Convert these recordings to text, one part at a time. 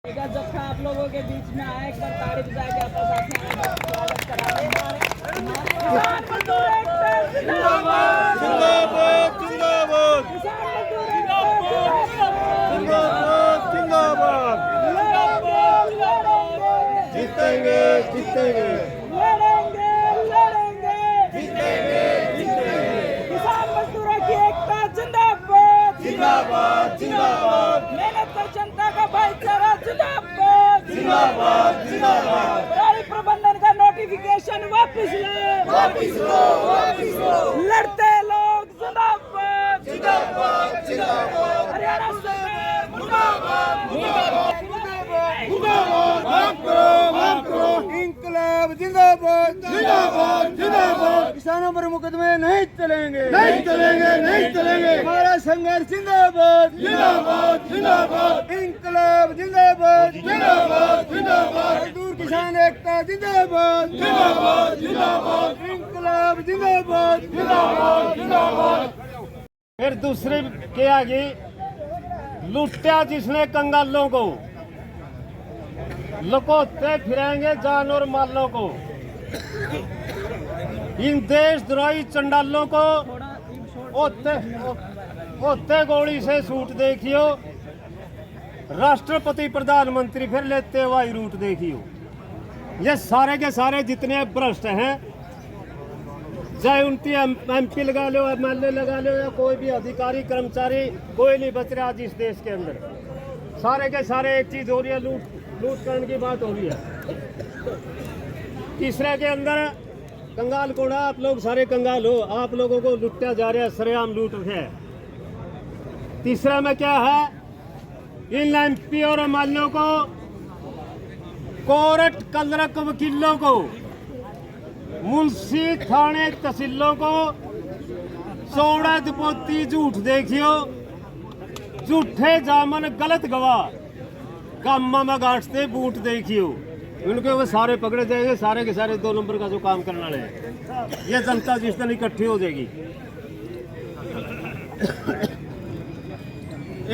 जत्था आप लोगों के बीच में आया, एक बार ताड़ी बजा के आपका साथ में स्वागत करा दें। किसान मजदूर एकता जिंदाबाद जिंदाबाद जिंदाबाद किसान मजदूर एकता जिंदाबाद जिंदाबाद जीतेंगे जीतेंगे लड़ेंगे लड़ेंगे जीतेंगे जीतेंगे किसान मजदूरों की एकता जिंदाबाद जिंदाबाद जिंदाबाद मेहनत कर जनता का भाईचारा जिंदाबाद जिंदाबाद जिंदाबाद पराली प्रबंधन का नोटिफिकेशन वापस लो वापिस लो वापिस लो लड़ते लोग जिंदाबाद जिंदाबाद जिंदाबाद हरियाणा सरकार मुर्दाबाद मुर्दाबाद माफ करो इंकलाब जिंदाबाद जिंदाबाद जिंदाबाद किसानों पर मुकदमे नहीं चलेंगे नहीं चलेंगे नहीं चलेंगे हमारा संघर्ष जिंदाबाद जिंदाबाद जिंदाबाद इंकलाब जिंदाबाद जिंदाबाद जिंदाबाद मजदूर किसान एकता जिंदाबाद जिंदाबाद जिंदाबाद इंकलाब जिंदाबाद जिंदाबाद जिंदाबाद फिर दूसरे के आगे लुट्टा जिसने कंगालों को लुकोते फिरेंगे जान और मालों को इन देशद्रोही चंडालों को होते गोली से सूट देखियो राष्ट्रपति प्रधानमंत्री फिर लेते हुआ रूट देखियो। ये सारे के सारे जितने भ्रष्ट हैं, चाहे उनकी एमपी लगा लो एमएलए लगा लो या कोई भी अधिकारी कर्मचारी, कोई नहीं बच रहा आज इस देश के अंदर। सारे के सारे एक चीज हो रही है, लूट करने की बात हो रही है। तीसरे के अंदर कंगाल कोड़ा, आप लोग सारे कंगाल हो, आप लोगों को लुटा जा रहा है, सरेआम लूट है। तीसरा में क्या है, इन एमपी और एमएलए को, कोर्ट कलरक वकीलों को, मुंशी थाने तहसीलों को चौड़ा दपोती झूठ देखियो, झूठे जामन गलत गवाह कामा में गांठते बूट देखियो, उनके वो सारे पकड़े जाएंगे। सारे के सारे 2 नंबर का जो काम करने वाले हैं, ये जनता जिस दिन इकट्ठी हो जाएगी।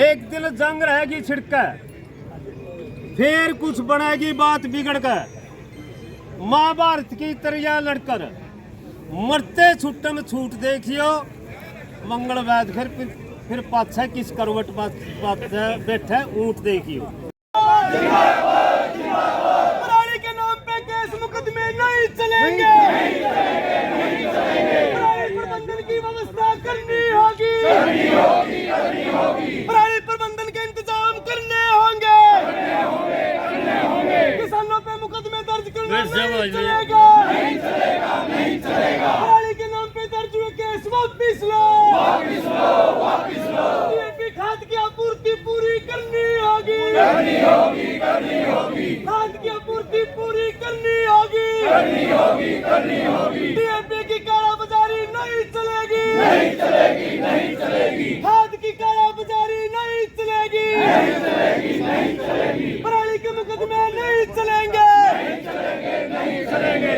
एक दिन जंग रहेगी छिड़का, फिर कुछ बनेगी बात बिगड़ कर। महाभारत की तरिया लड़कर मरते छुट्टे में छूट देखियो, मंगल वैद फिर पाछे किस करवट बैठे ऊंट देखियो। पराली के नाम पे केस मुकदमे नहीं चलेंगे पराली प्रबंधन की व्यवस्था करनी होगी पराली प्रबंधन के इंतजाम करने होंगे किसानों पे मुकदमे दर्ज करना नहीं चलेगा पराली के नाम पे दर्ज हुए केस वापिस लो डीएपी खाद की आपूर्ति पूरी करनी होगी खाद की आपूर्ति पूरी करनी होगी डीएपी की कालाबाजारी नहीं चलेगी खाद की कालाबाजारी नहीं चलेगी पराली के मुकदमे नहीं चलेंगे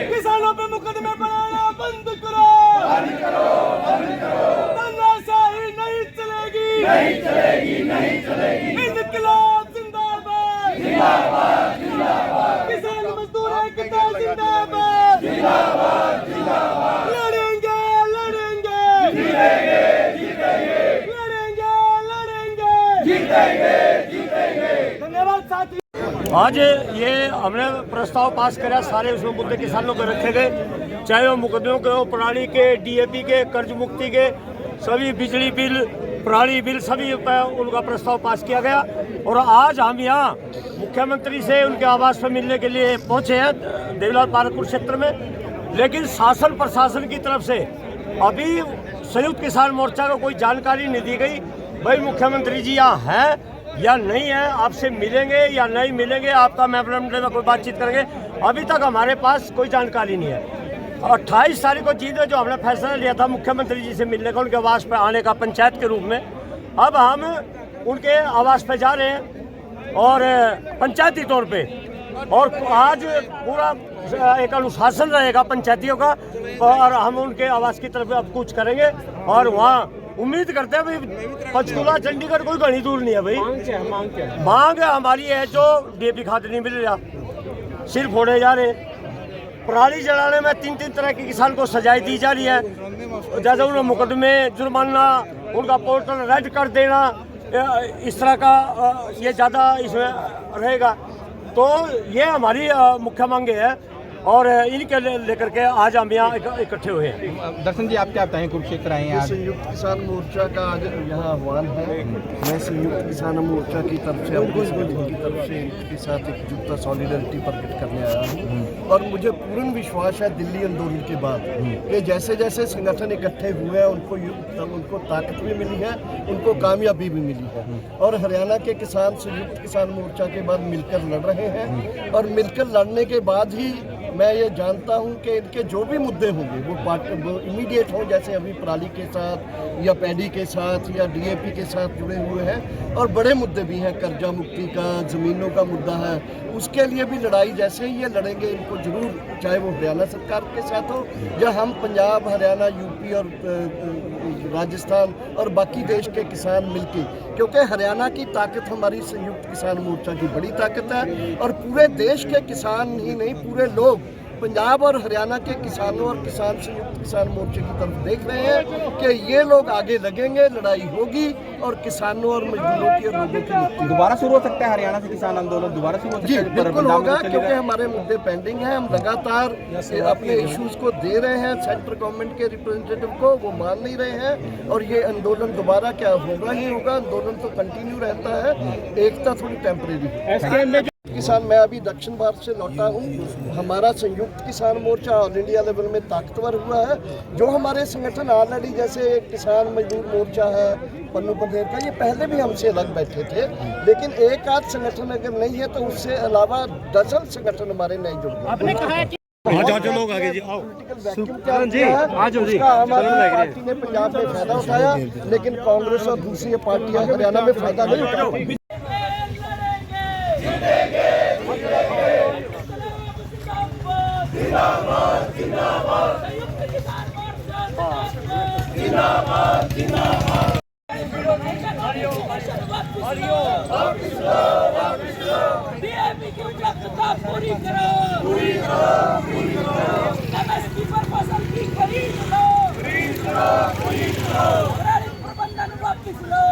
किसानों पे मुकदमे बनाना बंद करो तानाशाही नहीं चलेगी इंकलाब जिंदाबाद किसान मजदूर एकता जिंदाबाद लड़ेंगे लड़ेंगे धन्यवाद साथी। आज ये हमने प्रस्ताव पास करा, सारे उसमें मुद्दे किसानों के रखे गए, चाहे वो मुकदमों के हो, पराली के, डीएपी के, कर्ज मुक्ति के, सभी बिजली बिल, पराली बिल, सभी पे उनका प्रस्ताव पास किया गया। और आज हम यहाँ मुख्यमंत्री से उनके आवास पर मिलने के लिए पहुँचे हैं देवीलाल पार्कपुर क्षेत्र में, लेकिन शासन प्रशासन की तरफ से अभी संयुक्त किसान मोर्चा को कोई जानकारी नहीं दी गई। भाई मुख्यमंत्री जी यहाँ हैं या नहीं है, आपसे मिलेंगे या नहीं मिलेंगे, आपका मेमोरेंडम में कोई बातचीत करेंगे, अभी तक हमारे पास कोई जानकारी नहीं है। 28 तारीख को जीते जो हमने फैसला लिया था मुख्यमंत्री जी से मिलने का, उनके आवास पर आने का पंचायत के रूप में, अब हम उनके आवास पर जा रहे हैं और पंचायती तौर पे, और आज पूरा एक अनुशासन रहेगा पंचायतियों का, और हम उनके आवास की तरफ अब कूच करेंगे और वहाँ उम्मीद करते हैं भाई पंचकूला चंडीगढ़ कोई घनी दूर नहीं है भाई। मांग हमारी है जो DAP खाद नहीं मिल रहा, सिर्फ होने जा रहे। पराली जलाने में 3 तरह के किसान को सजाएं दी जा रही है, जैसे उन्हें मुकदमे, जुर्माना, उनका पोर्टल रद्द कर देना, इस तरह का ये ज़्यादा इसमें रहेगा। तो ये हमारी मुख्य मांगे है और इनके लेकर के आज हम यहाँ इकट्ठे हुए हैं। दर्शन जी, आप क्या बताएं, कुरुक्षेत्र आए हैं आज? संयुक्त किसान मोर्चा का आज यहाँ आह्वान है। मैं संयुक्त किसान मोर्चा की तरफ से, अपने संगठन की तरफ से इनके साथ एकजुटता, सॉलिडरिटी प्रकट करने आया हूँ। और मुझे पूर्ण विश्वास है दिल्ली आंदोलन के बाद कि जैसे जैसे संगठन इकट्ठे हुए हैं उनको ताकत भी मिली है, उनको कामयाबी भी मिली है। और हरियाणा के किसान संयुक्त किसान मोर्चा के बाद मिलकर लड़ रहे हैं और मिलकर लड़ने के बाद ही मैं ये जानता हूं कि इनके जो भी मुद्दे होंगे वो इमीडिएट हों, जैसे अभी पराली के साथ या पैडी के साथ या DAP के साथ जुड़े हुए हैं। और बड़े मुद्दे भी हैं, कर्जा मुक्ति का, ज़मीनों का मुद्दा है, उसके लिए भी लड़ाई जैसे ही ये लड़ेंगे इनको ज़रूर, चाहे वो हरियाणा सरकार के साथ हो या हम पंजाब, हरियाणा, UP और राजस्थान और बाकी देश के किसान मिलके, क्योंकि हरियाणा की ताकत हमारी संयुक्त किसान मोर्चा की बड़ी ताकत है। और पूरे देश के किसान ही नहीं, पूरे लोग पंजाब और हरियाणा के किसानों और किसान संयुक्त किसान मोर्चे की तरफ देख रहे हैं कि ये लोग आगे लगेंगे, लड़ाई होगी और किसानों और मजदूरों की और लोगों की मुक्ति। दोबारा शुरू हो सकता है हरियाणा से किसान आंदोलन, दोबारा शुरू हो सकता है? जी बिल्कुल होगा, क्योंकि हमारे मुद्दे पेंडिंग हैं। हम लगातार अपने इश्यूज को दे रहे हैं सेंट्रल गवर्नमेंट के रिप्रेजेंटेटिव को, वो मान नहीं रहे हैं। और ये आंदोलन दोबारा क्या होगा ही होगा, आंदोलन तो कंटिन्यू रहता है, एकता थोड़ी टेम्परेरी। किसान, मैं अभी दक्षिण भारत से लौटा हूँ। हमारा संयुक्त किसान मोर्चा ऑल इंडिया लेवल में ताकतवर हुआ है। जो हमारे संगठन ऑलरेडी, जैसे किसान मजदूर मोर्चा है पन्नू बंदेर का, ये पहले भी हमसे अलग बैठे थे, लेकिन एक आध संगठन अगर नहीं है तो उससे अलावा डजन संगठन हमारे नए जुड़ गए। लोग आगे जी आओ। आम आदमी पार्टी ने पंजाब में फायदा उठाया, लेकिन कांग्रेस और दूसरी पार्टियां हरियाणा में फायदा नहीं उठा पाई। जिंदाबाद जिंदाबाद जिंदाबाद जिंदाबाद। DAP की उपलब्धता पूरी करो, MSP पर फसल की खरीद लो, पराली प्रबंधन वापिस लो।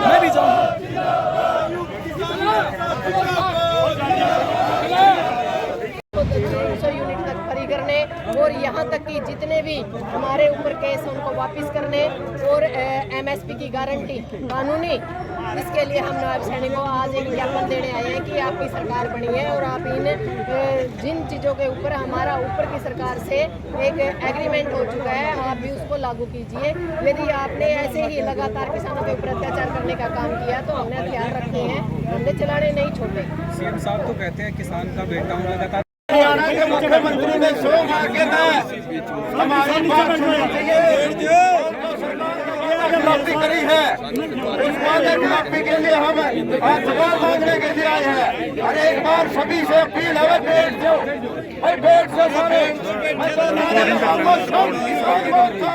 मैं भी जाऊँ। यूनिट तक खरी करने और यहाँ तक कि जितने भी हमारे ऊपर केस हैं उनको वापस करने और MSP की गारंटी कानूनी, इसके लिए हम नायब सैनिकों आज एक ज्ञापन देने आए हैं कि आपकी सरकार बनी है और आप इन जिन चीज़ों के ऊपर हमारा ऊपर की सरकार से एक एग्रीमेंट हो चुका है, आप भी उसको लागू कीजिए। यदि आपने ऐसे ही लगातार किसानों के ऊपर अत्याचार करने का काम किया तो हमने हथियार रखे हैं, हमने चलाने नहीं छोड़े। CM साहब तो कहते हैं किसान का बेटा हूँ लगातार। हरियाणा के मुख्यमंत्री ने शो मार के हमारी बात सुननी चाहिए। माफी करी है, उस वादे की माफी के लिए हम आज जवाब मांगने के लिए आए हैं। और एक बार सभी से अपील है, बैठ जाओ, बैठ से सारे किसान मजदूर एकता,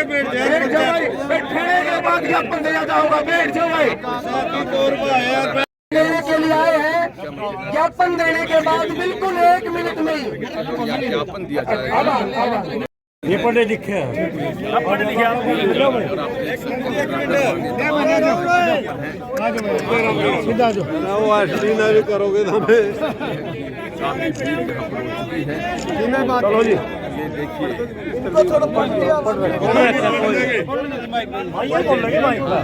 बैठ जाओ, बैठने के बाद ज्ञापन दिया जाऊंगा, बैठ जाओ देने के लिए आए हैं। ज्ञापन देने के बाद बिल्कुल 1 मिनट में ज्ञापन दिया जाएगा। ये पढ़े लिखे हैं, करोगे तो चलो जी, ये देखिए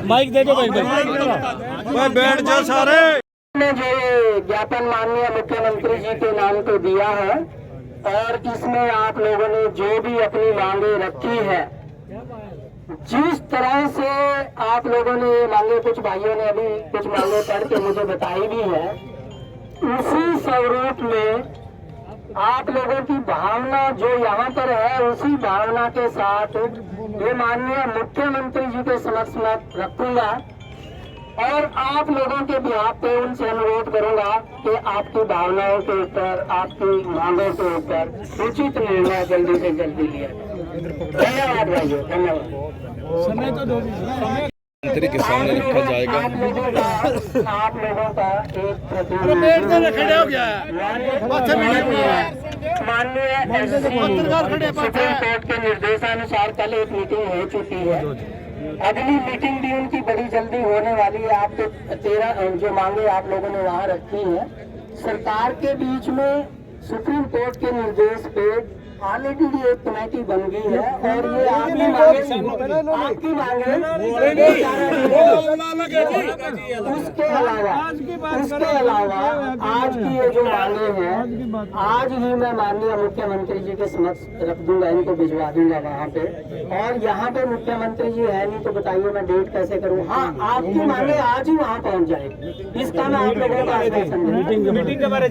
माइक दे दो भाई, बैठ जाओ सारे। ने जो ज्ञापन माननीय मुख्यमंत्री जी के नाम पे दिया है और इसमें आप लोगों ने जो भी अपनी मांगे रखी है, जिस तरह से आप लोगों ने ये मांगे, कुछ भाइयों ने अभी कुछ मांगे पढ़ के मुझे बताई भी है, उसी स्वरूप में आप लोगों की भावना जो यहाँ पर है उसी भावना के साथ ये माननीय मुख्यमंत्री जी के समक्ष मैं रखूंगा और आप लोगों के बिहाफ पे उनसे अनुरोध करूंगा कि आपकी भावनाओं के ऊपर, आपकी मांगों के ऊपर उचित निर्णय जल्दी से जल्दी लिया जाए। धन्यवाद भाइयों, धन्यवाद। मंत्री के सामने रखा जाएगा। आप लोगों का एक माननीय सुप्रीम कोर्ट के निर्देशानुसार कल एक मीटिंग हो चुकी है। अगली मीटिंग भी उनकी बड़ी जल्दी होने वाली है। आप तो 13 जो मांगे आप लोगों ने वहाँ रखी है, सरकार के बीच में सुप्रीम कोर्ट के निर्देश पे ऑलरेडी एक कमेटी बन गई है और ये आपकी मांगे उसके अलावा आज की ये जो मांगे हैं, आज ही मैं माननीय मुख्यमंत्री जी के समक्ष रख दूंगा, इनको भिजवा दूंगा वहाँ पे। और यहाँ पे मुख्यमंत्री जी है नहीं तो बताइए मैं डेट कैसे करूँ। हाँ, आपकी मांगे आज ही वहाँ पहुँच जाएगी, इसका मैं आप लोगों का आश्वासन दूंगा।